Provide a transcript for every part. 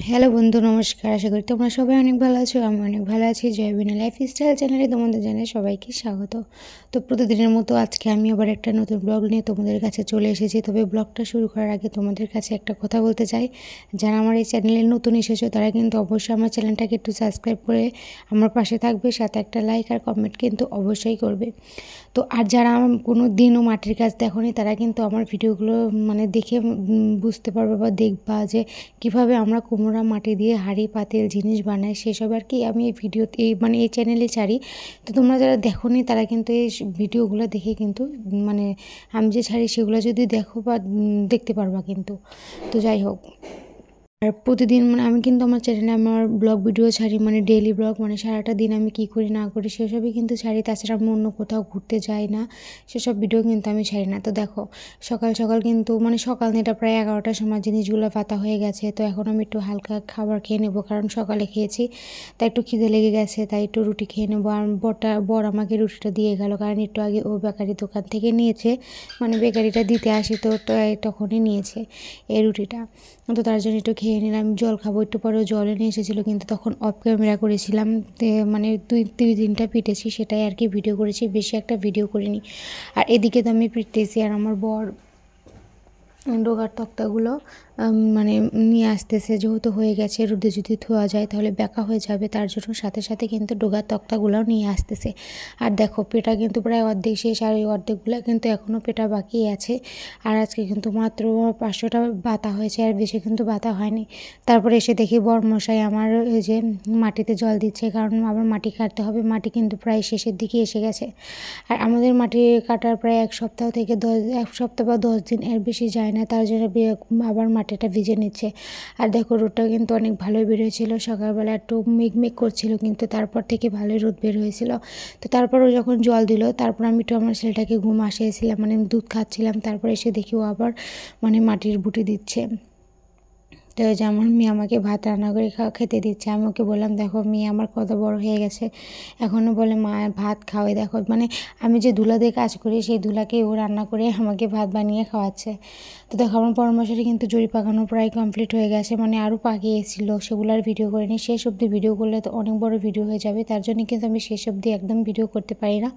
Hello বন্ধু, নমস্কার। আশা করি তোমরা সবাই অনেক ভালো আছো। আমি অনেক ভালো আছি। জয়বিনা লাইফস্টাইল চ্যানেলে তোমাদের জানাই সবাইকে স্বাগত। তো প্রতিদিনের মতো আজকে আমি আবার একটা নতুন ব্লগ নিয়ে তোমাদের কাছে চলে এসেছি। তবে ব্লগটা শুরু করার আগে তোমাদের কাছে একটা কথা বলতে চাই। যারা আমার এই চ্যানেলে নতুন এসেছো তারা কিন্তু অবশ্যই আমার চ্যানেলটাকে একটু সাবস্ক্রাইব করে আমার পাশে থাকবে, সাথে একটা লাইক আর কমেন্ট কিন্তু অবশ্যই করবে। তো আর যারা কোনো দিনও মাটির কাজ দেখোনি তারা কিন্তু আমার ভিডিওগুলো দেখে বুঝতে পারবে বা দেখবা যে কিভাবে আমরা কুমড়া মাটি দিয়ে হাঁড়ি পাতিল জিনিস বানাই, সেসব আর কি আমি এই ভিডিওতে এই চ্যানেলে ছাড়ি। তো তোমরা যারা দেখোনি তারা কিন্তু এই ভিডিওগুলো দেখে কিন্তু আমি যে ছাড়ি সেগুলো যদি দেখো বা দেখতে পারবা কিন্তু। তো যাই হোক, আর প্রতিদিন আমি কিন্তু আমার চ্যানেলে আমার ব্লগ ভিডিও ছাড়ি, ডেইলি ব্লগ, সারাটা দিন আমি কী করি না করি সেসবই কিন্তু ছাড়ি। তাছাড়া আমি অন্য কোথাও ঘুরতে যাই না, সেসব ভিডিও কিন্তু আমি ছাড়ি না। তো দেখো, সকাল সকাল কিন্তু সকাল নেটা প্রায় 11টার সময় জিনিসগুলো পাতা হয়ে গেছে। তো এখন আমি একটু হালকা খাবার খেয়ে নেবো, কারণ সকালে খেয়েছি তাই একটু খিদে লেগে গেছে, তাই একটু রুটি খেয়ে নেবো। আর বর আমাকে রুটিটা দিয়ে গেল, কারণ একটু আগে ও বেকারি দোকান থেকে নিয়েছে, বেকারিটা দিতে আসি তো তখনই নিয়েছে এই রুটিটা। তো তার জন্য একটু খেয়ে নিলাম। জল খাবো একটু পরেও জল এনে এসেছিলো, কিন্তু তখন অফ ক্যামেরা করেছিলাম। দুই তিনটা পিটেছি, সেটাই আর কি ভিডিও করেছি, বেশি একটা ভিডিও করিনি। আর এদিকে তো আমি পিটতেছি আর আমার বর ডোগার তক্তাগুলো নিয়ে আসতেছে। যেহেতু হয়ে গেছে, রোদে যদি ধোয়া যায় তাহলে বেঁকা হয়ে যাবে, তার জন্য সাথে সাথে কিন্তু ডোগার তক্তাগুলোও নিয়ে আসতেছে। আর দেখো, পেটা কিন্তু প্রায় অর্ধেক শেষ, আর এই অর্ধেকগুলো কিন্তু এখনও পেটা বাকি আছে। আর আজকে কিন্তু মাত্র 500টা বাতা হয়েছে, আর বেশি কিন্তু বাতা হয়নি। তারপরে এসে দেখি বরমশাই আমার এই যে মাটিতে জল দিচ্ছে, কারণ আবার মাটি কাটতে হবে। মাটি কিন্তু প্রায় শেষের দিকে এসে গেছে। আর আমাদের মাটি কাটার প্রায় 1 সপ্তাহ থেকে 1 সপ্তাহ বা 10 দিন এর বেশি যায় না, তার জন্য আবার মাটিটা ভিজে নিচ্ছে। আর দেখো, রোদটা কিন্তু অনেক ভালোই বের হয়েছিল। সকালবেলা একটু মেঘ করছিল, কিন্তু তারপর থেকে ভালোই রোদ বের হয়েছিল। তো তারপরও যখন জল দিল, তারপর আমি একটু আমার ছেলেটাকে ঘুম আসিয়েছিলাম, দুধ খাচ্ছিলাম। তারপর এসে দেখি ও আবার মাটির বুটি দিচ্ছে। তো ওই যে আমার মেয়ে আমাকে ভাত রান্না করে খেতে দিচ্ছে। আমি ওকে বললাম, দেখো মেয়ে আমার কত বড় হয়ে গেছে, এখনও বলে মা ভাত খাওয়াই। দেখো আমি যে ধুলা দিয়ে কাজ করি, সেই ধুলাকে ও রান্না করে আমাকে ভাত বানিয়ে খাওয়াচ্ছে। তো দেখো, আমার পরামর্শে কিন্তু জড়ি পাকানো প্রায় কমপ্লিট হয়ে গেছে, আরও পাকিয়েছিল, সেগুলো আর ভিডিও করিনি। শেষ অবধি ভিডিও করলে তো অনেক বড় ভিডিও হয়ে যাবে, তার জন্য কিন্তু আমি শেষ অবধি একদম ভিডিও করতে পারি না।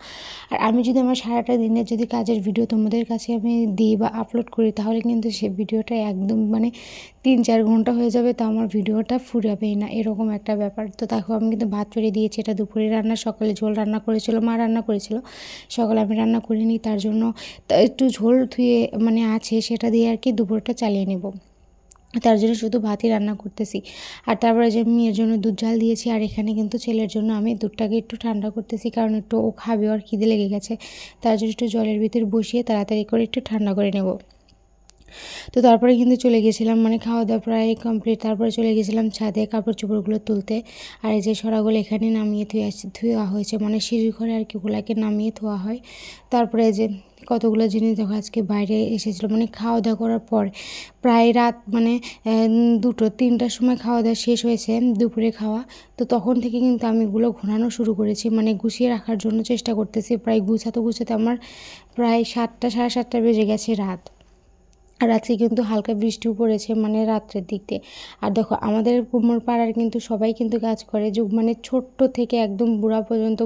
আর আমি যদি আমার সারাটা দিনের যদি কাজের ভিডিও তোমাদের কাছে আমি দিই বা আপলোড করি, তাহলে কিন্তু সে ভিডিওটা একদম 3-4 ঘন্টা হয়ে যাবে, তো আমার ভিডিওটা ফুরাবেই না, এরকম একটা ব্যাপার। তো দেখো, আমি কিন্তু ভাত চড়িয়ে দিয়েছি, এটা দুপুরে রান্না। সকালে ঝোল রান্না করেছিল, মা রান্না করেছিল, সকালে আমি রান্না করিনি, তার জন্য একটু ঝোল ধুয়ে আছে, সেটা দিয়ে আর কি দুপুরটা চালিয়ে নেব। তার জন্য শুধু ভাতই রান্না করতেছি। আর তারপরে যে মেয়ের জন্য দুধ জাল দিয়েছি, আর এখানে কিন্তু ছেলের জন্য আমি দুধটাকে একটু ঠান্ডা করতেছি, কারণ একটু ও খাবে, ওর খিদে লেগে গেছে। তার জন্য একটু জলের ভিতর বসিয়ে তাড়াতাড়ি করে একটু ঠান্ডা করে নেব। তো তারপরে কিন্তু চলে গেছিলাম, খাওয়া দাওয়া প্রায় কমপ্লিট। তারপরে চলে গেছিলাম ছাদে কাপড় চোপড়গুলো তুলতে। আর এই যে সরাগুলো এখানে নামিয়ে ধোয়া হয়েছে, সিঁড়ি ঘরে আর কি ওগুলাকে নামিয়ে ধোয়া হয়। তারপরে যে কতগুলো জিনিস দেখো আজকে বাইরে এসেছিলো, খাওয়া দাওয়া করার পর প্রায় রাত 2-3টার সময় খাওয়া দাওয়া শেষ হয়েছে, দুপুরে খাওয়া। তো তখন থেকে কিন্তু আমি এগুলো ঘোরানো শুরু করেছি, গুছিয়ে রাখার জন্য চেষ্টা করতেছি। প্রায় গুছাতে আমার প্রায় 7টা, সাড়ে 7টা বেজে গেছে রাত। আর আজকে কিন্তু হালকা বৃষ্টিও পড়েছে রাত্রের দিক দিয়ে। আর দেখো, আমাদের কুমোর পাড়ার কিন্তু সবাই কিন্তু কাজ করে, যে ছোট্ট থেকে একদম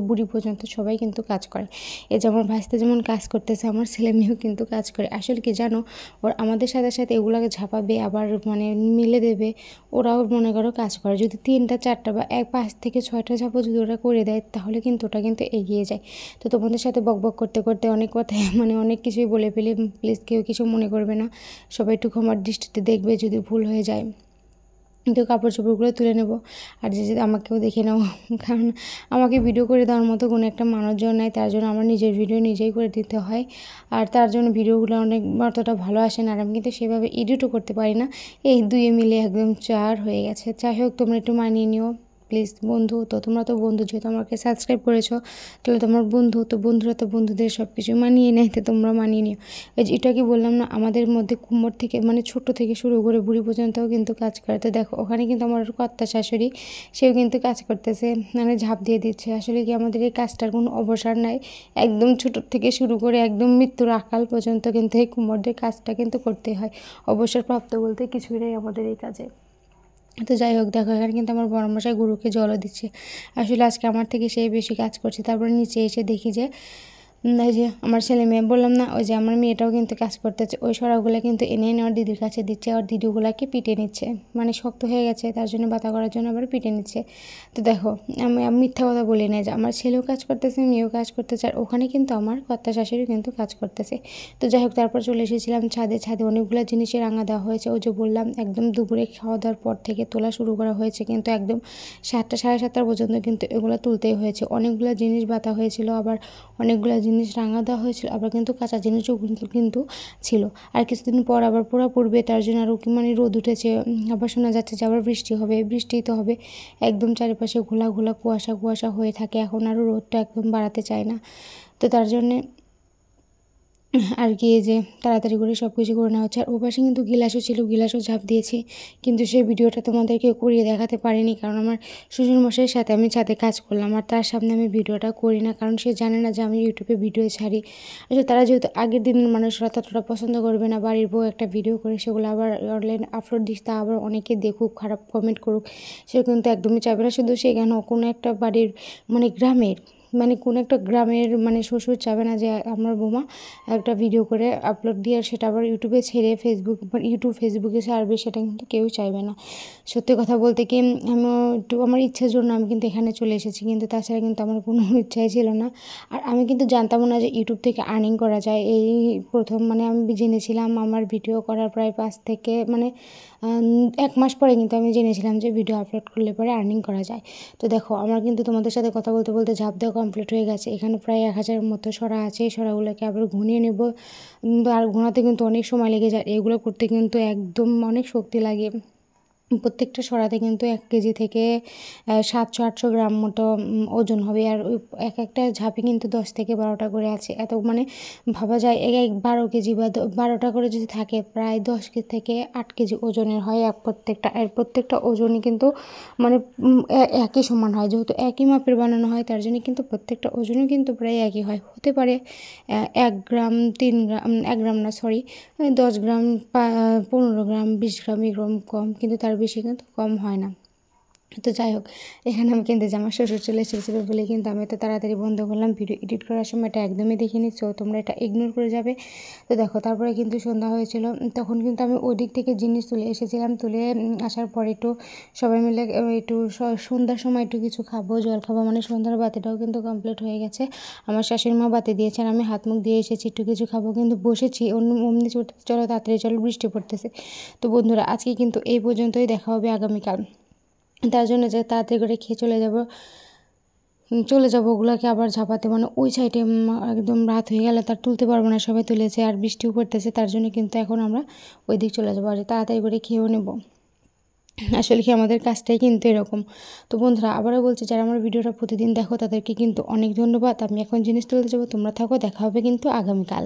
বুড়ি পর্যন্ত সবাই কিন্তু কাজ করে। এই যে আমার ভাইস্তে যেমন কাজ করতেছে, আমার ছেলে মেয়েও কিন্তু কাজ করে। আসলে কি জানো, ওর আমাদের সাথে সাথে এগুলোকে ঝাঁপাবে, আবার মিলে দেবে, ওরাও মনে করো কাজ করে। যদি 3টা 4টা বা 5 থেকে 6টা ঝাঁপও যদি ওরা করে দেয়, তাহলে কিন্তু ওটা কিন্তু এগিয়ে যায়। তো তোমাদের সাথে বকবক করতে করতে অনেক কথাই অনেক কিছুই বলে ফেলি, প্লিজ কেউ কিছু মনে করবে না, সবাই একটু ক্ষমার দৃষ্টিতে দেখবে যদি ভুল হয়ে যায়। কিন্তু কাপড় চোপড়গুলো তুলে নেব, আর যে আমাকেও দেখে নাও, কারণ আমাকে ভিডিও করে দেওয়ার মতো কোনো একটা মানুষজন নাই, তার জন্য আমার নিজের ভিডিও নিজেই করে দিতে হয়। আর তার জন্য ভিডিওগুলো অতটা ভালো আসে না, আর আমি কিন্তু সেভাবে এডিটও করতে পারি না। এই দুয়ে মিলে একদম 4 হয়ে গেছে। যাই হোক, তোমরা একটু মানিয়ে নিও প্লিজ। বন্ধু তো তোমরা তো বন্ধু, যেহেতু আমাকে সাবস্ক্রাইব করেছো, তাহলে তোমার বন্ধু তো, বন্ধুরা তো বন্ধুদের সব কিছু মানিয়ে নেয়, তো তোমরা মানিয়ে নিও। এই যে এটা কি বললাম না, আমাদের মধ্যে কুমোর থেকে ছোট থেকে শুরু করে বুড়ি পর্যন্তও কিন্তু কাজ করে। তো দেখো, ওখানে কিন্তু আমার কর্তা শাশুড়ি, সেও কিন্তু কাজ করতেছে, ঝাঁপ দিয়ে দিচ্ছে। আসলে কি আমাদের এই কাজটার কোনো অবসর নাই, একদম ছোট থেকে শুরু করে একদম মৃত্যুর আকাল পর্যন্ত কিন্তু এই কুমোরদের কাজটা কিন্তু করতে হয়। অবসরপ্রাপ্ত বলতে কিছুই নেই আমাদের এই কাজে। তো যাই হোক দেখো এখানে কিন্তু আমার বড় মশাই গরুকে জলও দিচ্ছে। আসলে আজকে আমার থেকে সেই বেশি কাজ করছে। তারপরে নিচে এসে দেখি যে ওই যে আমার ছেলে মেয়ে বললাম না, ওই যে আমার মেয়েটাও কিন্তু কাজ করতেছে, ওই সরাগুলো কিন্তু এনে এনে ওর দিদির কাছে দিচ্ছে, আর দিদিগুলোকে পিটে নিচ্ছে, মানে শক্ত হয়ে গেছে তার জন্য বাতা করার জন্য আবার পিটে নিচ্ছে। তো দেখো আমি মিথ্যা কথা বলি না যে আমার ছেলেও কাজ করতেছে, মেয়েও কাজ করতেছে, আর ওখানে কিন্তু আমার কর্তা শাশুড়ি কিন্তু কাজ করতেছে। তো যাই হোক তারপর চলে এসেছিলাম ছাদে। ছাদে অনেকগুলো জিনিসের রাঙা দেওয়া হয়েছে, ওই যে বললাম একদম দুপুরে খাওয়া দাওয়ার পর থেকে তোলা শুরু করা হয়েছে, কিন্তু একদম 7টা সাড়ে 7টা পর্যন্ত কিন্তু এগুলো তুলতেই হয়েছে। অনেকগুলো জিনিস বাতা হয়েছিল, আবার অনেকগুলো জিনিস রাঙা দেওয়া হয়েছিল, আবার কিন্তু কাঁচা জিনিসও কিন্তু ছিল। আর কিছুদিন পর আবার পোড়া পড়বে, তার জন্য আরও কি মানে রোদ উঠেছে, আবার শোনা যাচ্ছে যে আবার বৃষ্টি হবে, বৃষ্টিই তো হবে। একদম চারিপাশে ঘোলা ঘোলা কুয়াশা কুয়াশা হয়ে থাকে, এখন আরও রোদটা একদম বাড়াতে চায় না। তো তার জন্যে আর কি এই যে তাড়াতাড়ি করে সব কিছু করে নেওয়া হচ্ছে। আর ওপাশে কিন্তু গিলাসও ছিল, গিলাসও ঝাঁপ দিয়েছি, কিন্তু সেই ভিডিওটা তোমাদেরকে করিয়ে দেখাতে পারিনি, কারণ আমার শ্বশুরমশাইয়ের সাথে আমি ছাদে কাজ করলাম, আর তার সামনে আমি ভিডিওটা করি না, কারণ সে জানে না যে আমি ইউটিউবে ভিডিও ছাড়ি। আসলে তারা যেহেতু আগের দিনের মানুষরা ততটা পছন্দ করবে না, বাড়ির বউ একটা ভিডিও করে সেগুলো আবার অনলাইন আপলোড দিস, তা আবার অনেকে দেখুক, খারাপ কমেন্ট করুক, সে কিন্তু একদমই চাইবে না। শুধু সেখানে কোনো একটা বাড়ির মানে গ্রামের মানে কোনো একটা গ্রামের মানে শ্বশুর চাবে না যে আমার বৌমা একটা ভিডিও করে আপলোড দিয়ে সেটা আবার ইউটিউবে ছেড়ে ফেসবুকে ছাড়বে, সেটা কিন্তু কেউ চাইবে না। সত্যি কথা বলতে কি আমি একটু আমার ইচ্ছের জন্য আমি কিন্তু এখানে চলে এসেছি, কিন্তু তাছাড়া কিন্তু আমার কোনো ইচ্ছাই ছিল না। আর আমি কিন্তু জানতামও না যে ইউটিউব থেকে আর্নিং করা যায়, এই প্রথম মানে আমি জেনেছিলাম আমার ভিডিও করার প্রায় 5 থেকে মানে 1 মাস পরে কিন্তু আমি জেনেছিলাম যে ভিডিও আপলোড করলে পরে আর্নিং করা যায়। তো দেখো আমার কিন্তু তোমাদের সাথে কথা বলতে বলতে ঝাঁপ দেওয়া কমপ্লিট হয়ে গেছে। এখানে প্রায় 1000-এর মতো সরা আছে, এই সরাগুলোকে আবার ঘুনিয়ে নেব, আর ঘোরাতে কিন্তু অনেক সময় লেগে যায়, এগুলো করতে কিন্তু একদম অনেক শক্তি লাগে। প্রত্যেকটা সরাতে কিন্তু 1 কেজি থেকে 700-800 গ্রাম মতো ওজন হবে, আর ওই একটা ঝাঁপে কিন্তু 10 থেকে 12টা করে আছে, এত মানে ভাবা যায় 12 কেজি বা 12টা করে যদি থাকে প্রায় 10 কেজি থেকে 8 কেজি ওজনের হয় প্রত্যেকটা। আর প্রত্যেকটা ওজনই কিন্তু মানে একই সমান হয়, যেহেতু একই মাপের বানানো হয় তার জন্য কিন্তু প্রত্যেকটা ওজনও কিন্তু প্রায় একই হয়। হতে পারে 1 গ্রাম 3 গ্রাম 1 গ্রাম না সরি 10 গ্রাম 15 গ্রাম 20 গ্রাম এরকম কম, কিন্তু তার বেশি কিন্তু কম হয় না। তো যাই হোক এখানে আমি কিন্তু যে আমার শ্বশুর চলে এসেছিলো বলে কিন্তু আমি এত তাড়াতাড়ি বন্ধ করলাম। ভিডিও এডিট করার সময় এটা একদমই দেখিনি, সো তোমরা এটা ইগনোর করে যাবে। তো দেখো তারপরে কিন্তু সন্ধ্যা হয়েছিল, তখন কিন্তু আমি ওই দিক থেকে জিনিস তুলে এসেছিলাম, তুলে আসার পর একটু সবাই মিলে একটু সন্ধ্যার সময় একটু কিছু খাবো, জল খাবো, মানে সন্ধ্যার বাতিটাও কিন্তু কমপ্লিট হয়ে গেছে। আমার শাশুড়ি মা বাতি দিয়েছেন, আমি হাত মুখ দিয়ে এসেছি, একটু কিছু খাবো, কিন্তু বসেছি অমনি চলো তাড়াতাড়ি চলো বৃষ্টি পড়তেছে। তো বন্ধুরা আজকে কিন্তু এই পর্যন্তই, দেখা হবে আগামীকাল। তার জন্য যে তাড়াতাড়ি করে খেয়ে চলে যাবো ওগুলোকে আবার ঝাঁপাতে, মানে ওই সাইডে একদম রাত হয়ে গেলে তার তুলতে পারবো না, সবাই তুলেছে আর বৃষ্টিও পড়তেছে, তার জন্য কিন্তু এখন আমরা ওই দিক চলে যাবো, আর তাড়াতাড়ি করে খেয়েও নেবো। আসলে কি আমাদের কাজটাই কিন্তু এরকম। তো বন্ধুরা আবারও বলছি, যারা আমার ভিডিওটা প্রতিদিন দেখো তাদেরকে কিন্তু অনেক ধন্যবাদ। আমি এখন জিনিস তুলতে যাবো, তোমরা থাকো, দেখা হবে কিন্তু আগামীকাল।